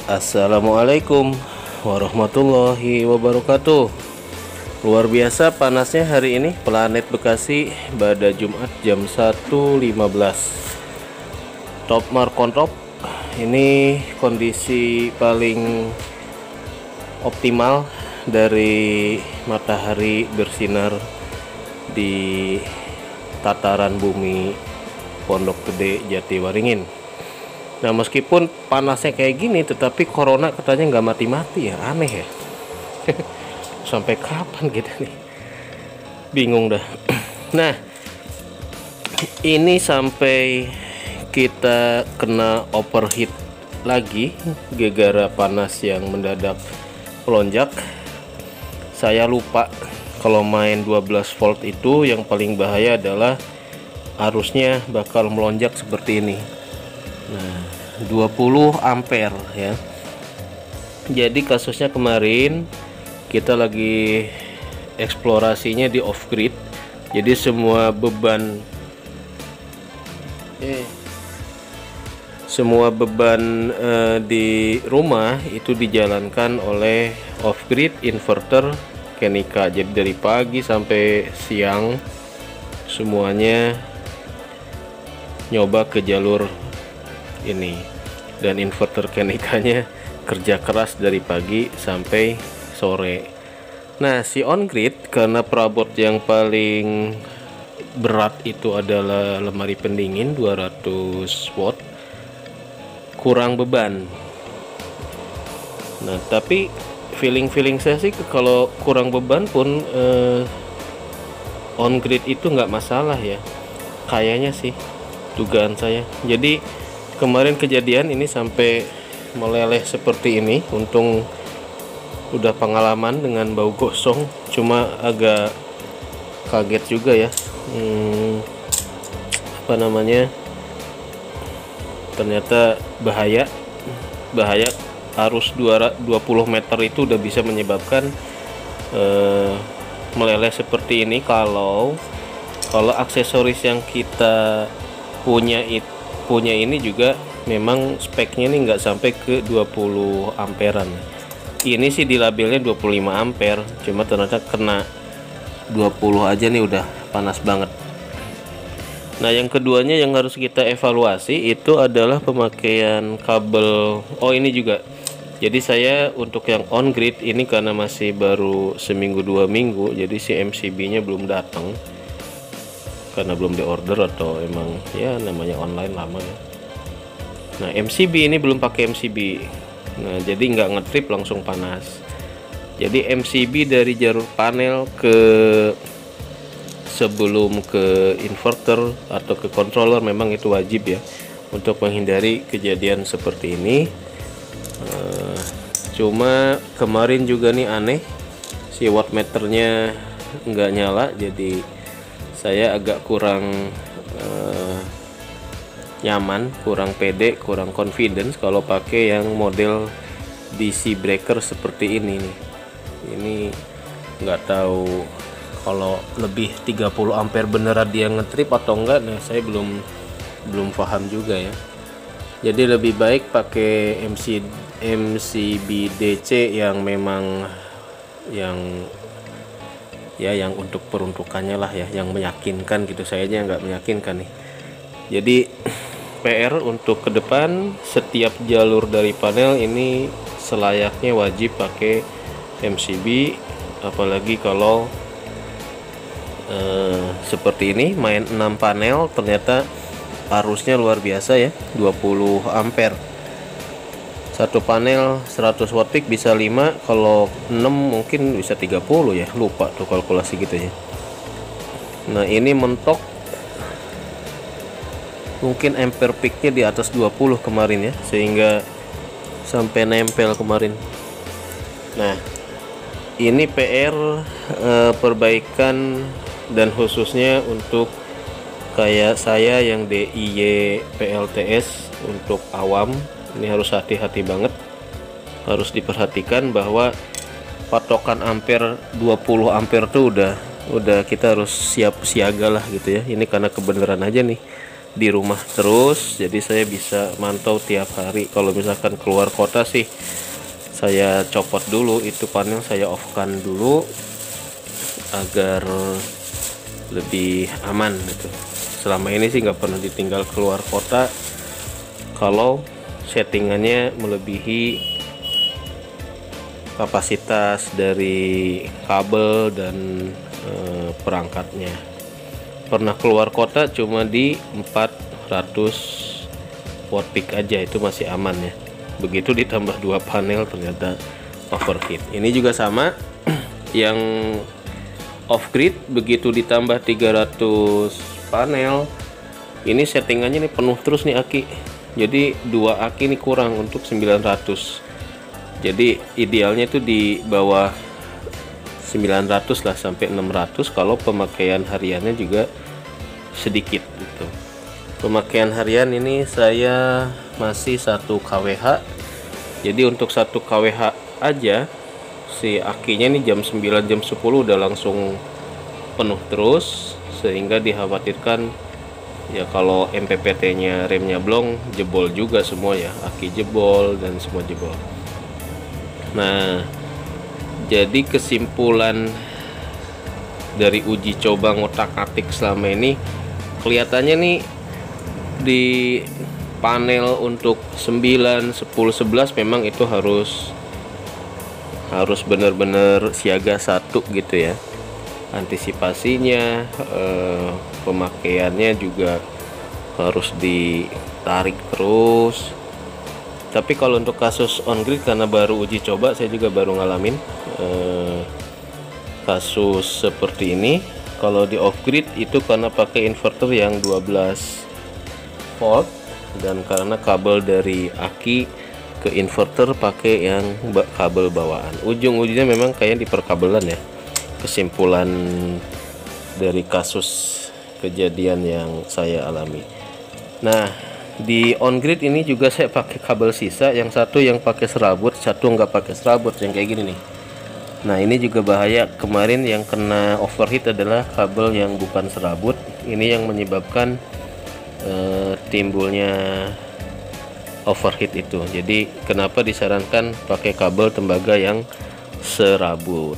Assalamualaikum warahmatullahi wabarakatuh. Luar biasa panasnya hari ini planet Bekasi pada Jumat jam 1.15. Top Markontop. Ini kondisi paling optimal dari matahari bersinar di tataran bumi Pondok Gede Jatiwaringin. Nah, meskipun panasnya kayak gini, tetapi corona katanya nggak mati-mati ya, aneh ya. Sampai kapan gitu nih? Bingung dah. Nah, ini sampai kita kena overheat lagi gara-gara panas yang mendadak melonjak. Saya lupa kalau main 12 volt itu yang paling bahaya adalah arusnya bakal melonjak seperti ini. Nah, 20 ampere ya. Jadi kasusnya kemarin kita lagi eksplorasinya di off grid. Jadi semua beban di rumah itu dijalankan oleh off grid inverter Kenika. Jadi dari pagi sampai siang semuanya nyoba ke jalur ini, dan inverter Kenikanya kerja keras dari pagi sampai sore. Nah, si on grid karena perabot yang paling berat itu adalah lemari pendingin 200 watt, kurang beban. Nah, tapi feeling saya sih kalau kurang beban pun on grid itu nggak masalah ya, kayaknya sih, dugaan saya. Jadi kemarin kejadian ini sampai meleleh seperti ini. Untung udah pengalaman dengan bau gosong, cuma agak kaget juga ya. Apa namanya, ternyata bahaya arus 20 meter itu udah bisa menyebabkan meleleh seperti ini. Kalau aksesoris yang kita punya ini juga memang speknya ini nggak sampai ke 20 amperan. Ini sih di labelnya 25 ampere, cuma ternyata kena 20 aja nih udah panas banget. Nah, yang keduanya yang harus kita evaluasi itu adalah pemakaian kabel. Oh, ini juga. Jadi saya untuk yang on grid ini karena masih baru seminggu 2 minggu, jadi si MCB nya belum datang karena belum diorder atau emang ya namanya online lama ya. Nah, MCB ini belum pakai MCB. Nah, jadi nggak ngetrip langsung panas. Jadi MCB dari jalur panel ke sebelum ke inverter atau ke controller memang itu wajib ya, untuk menghindari kejadian seperti ini. Cuma kemarin juga nih aneh, si wattmeternya nggak nyala, jadi saya agak kurang nyaman, kurang pede, kurang confidence kalau pakai yang model DC breaker seperti ini nih. Ini nggak tahu kalau lebih 30 ampere beneran dia ngetrip atau enggak. Nah, saya belum paham juga ya. Jadi lebih baik pakai MCB DC yang memang yang untuk peruntukannya lah ya, yang meyakinkan gitu. Saya aja nggak meyakinkan nih. Jadi PR untuk ke depan, setiap jalur dari panel ini selayaknya wajib pakai MCB, apalagi kalau seperti ini main 6 panel, ternyata arusnya luar biasa ya, 20 ampere. Satu panel 100 watt peak bisa 5, kalau 6 mungkin bisa 30 ya, lupa tuh kalkulasi gitu ya. Nah, ini mentok mungkin ampere peaknya di atas 20 kemarin ya, sehingga sampai nempel kemarin. Nah, ini PR perbaikan, dan khususnya untuk kayak saya yang DIY PLTS untuk awam, ini harus hati-hati banget, harus diperhatikan bahwa patokan ampere 20 ampere tuh udah kita harus siap siaga lah gitu ya. Ini karena kebenaran aja nih, di rumah terus, jadi saya bisa mantau tiap hari. Kalau misalkan keluar kota sih saya copot dulu itu panel, saya off kan dulu agar lebih aman gitu. Selama ini sih nggak pernah ditinggal keluar kota kalau settingannya melebihi kapasitas dari kabel dan perangkatnya. Pernah keluar kota cuma di 400 watt peak aja, itu masih aman ya. Begitu ditambah 2 panel ternyata overheat. Ini juga sama yang off grid, begitu ditambah 300 panel ini settingannya nih penuh terus nih aki. Jadi 2 aki ini kurang untuk 900. Jadi idealnya itu di bawah 900 lah sampai 600 kalau pemakaian hariannya juga sedikit gitu. Pemakaian harian ini saya masih 1 kWh. Jadi untuk 1 kWh aja si akinya ini jam 9 jam 10 udah langsung penuh terus, sehingga dikhawatirkan ya kalau MPPT-nya remnya blong jebol juga semua ya, aki jebol dan semua jebol. Nah, jadi kesimpulan dari uji coba ngotak-atik selama ini, kelihatannya nih di panel untuk 9, 10, 11 memang itu harus benar-benar siaga 1 gitu ya. Antisipasinya, pemakaiannya juga harus ditarik terus. Tapi kalau untuk kasus on grid, karena baru uji coba, saya juga baru ngalamin kasus seperti ini. Kalau di off grid itu karena pakai inverter yang 12 volt, dan karena kabel dari aki ke inverter pakai yang kabel bawaan. Ujung-ujungnya memang kayak di perkabelan ya. Kesimpulan dari kasus kejadian yang saya alami. Nah, di on grid ini juga saya pakai kabel sisa, yang satu yang pakai serabut, satu nggak pakai serabut, yang kayak gini nih. Nah, ini juga bahaya. Kemarin yang kena overheat adalah kabel yang bukan serabut. Ini yang menyebabkan timbulnya overheat itu. Jadi kenapa disarankan pakai kabel tembaga yang serabut.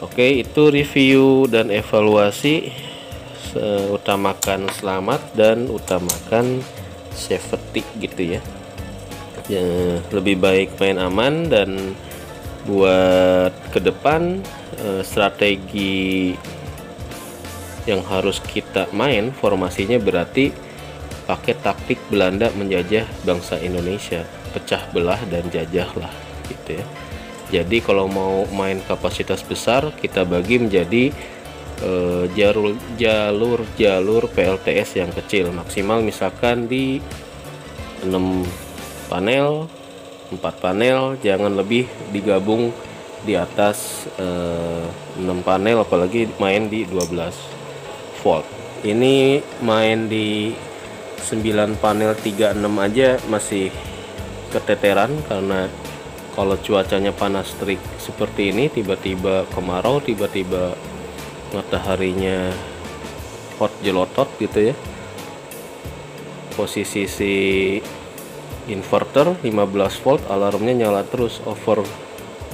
Oke, itu review dan evaluasi. Utamakan selamat dan utamakan safety gitu ya. Lebih baik main aman, dan buat ke depan strategi yang harus kita main formasinya berarti pakai taktik Belanda menjajah bangsa Indonesia, pecah belah dan jajahlah gitu ya. Jadi kalau mau main kapasitas besar, kita bagi menjadi jalur PLTS yang kecil, maksimal misalkan di 6 panel, 4 panel, jangan lebih digabung di atas 6 panel, apalagi main di 12 volt. Ini main di 9 panel 36 aja masih keteteran, karena kalau cuacanya panas terik seperti ini, tiba-tiba kemarau, tiba-tiba mataharinya hot jelotot gitu ya. Posisi si inverter 15 volt, alarmnya nyala terus, over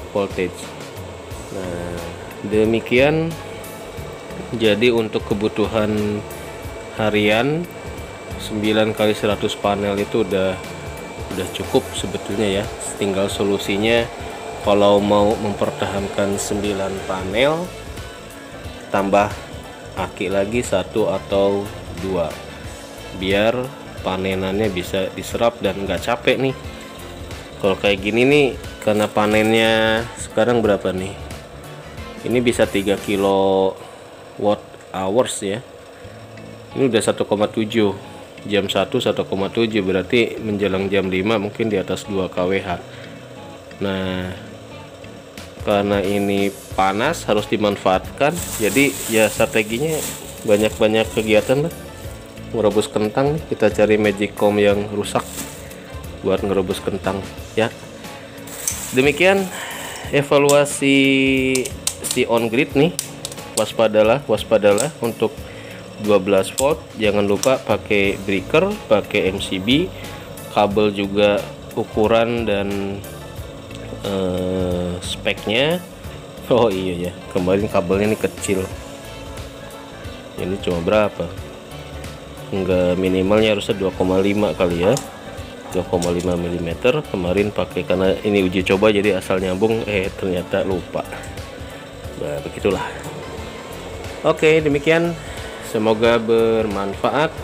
voltage. Nah, demikian. Jadi untuk kebutuhan harian 9 kali 100 panel itu udah cukup sebetulnya ya. Tinggal solusinya kalau mau mempertahankan 9 panel, tambah aki lagi 1 atau 2 biar panenannya bisa diserap dan nggak capek nih. Kalau kayak gini nih, karena panennya sekarang berapa nih, ini bisa 3 kilowatt hours ya. Ini udah 1,7, jam 1 1,7, berarti menjelang jam 5 mungkin di atas 2 kWh. Nah, karena ini panas harus dimanfaatkan, jadi ya strateginya banyak-banyak kegiatan lah. Merebus kentang nih, kita cari magicom yang rusak buat ngerebus kentang ya. Demikian evaluasi si on grid nih. Waspadalah untuk 12 volt. Jangan lupa pakai breaker, pakai MCB, kabel juga ukuran dan speknya. Oh iya ya, kemarin kabelnya ini kecil, ini cuma berapa, enggak, minimalnya harusnya 2,5 kali ya, 2,5 mm. Kemarin pakai karena ini uji coba jadi asal nyambung, ternyata lupa. Nah begitulah. Oke, demikian, semoga bermanfaat.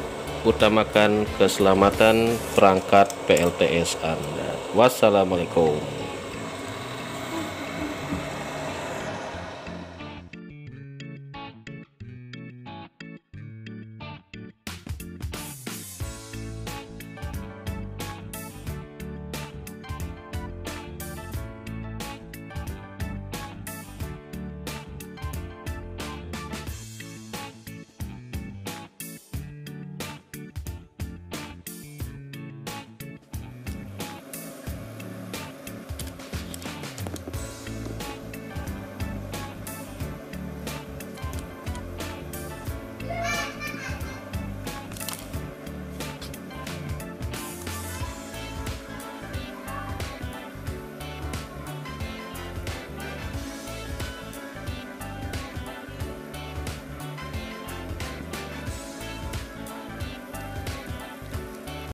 Utamakan keselamatan perangkat PLTS Anda. Wassalamualaikum.